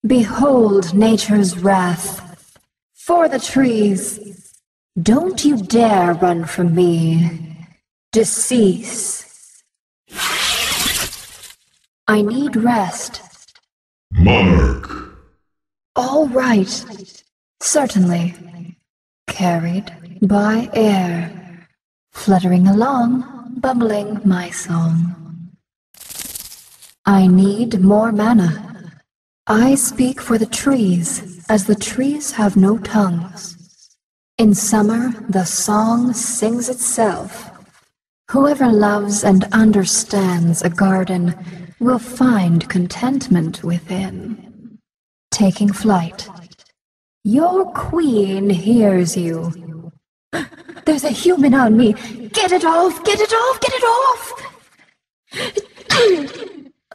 Behold nature's wrath. For the trees, don't you dare run from me. Decease. I need rest. Monarch. All right. Certainly. Carried by air, fluttering along, bubbling my song. I need more mana. I speak for the trees, as the trees have no tongues. In summer, the song sings itself. Whoever loves and understands a garden will find contentment within. Taking flight. Your queen hears you. There's a human on me. Get it off! Get it off! Get it off!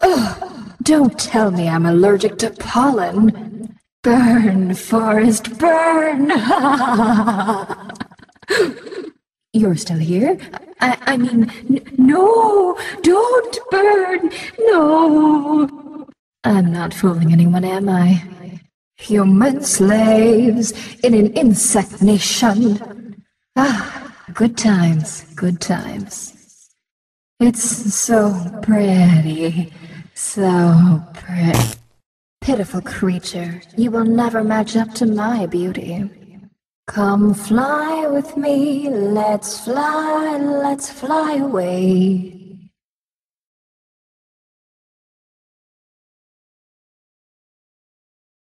Oh, don't tell me I'm allergic to pollen. Burn, forest, burn! You're still here? I mean, no! Don't burn! No! I'm not fooling anyone, am I? Human slaves in an insect nation. Ah, good times, good times. It's so pretty, so pretty. Pitiful creature, you will never match up to my beauty. Come fly with me, let's fly away.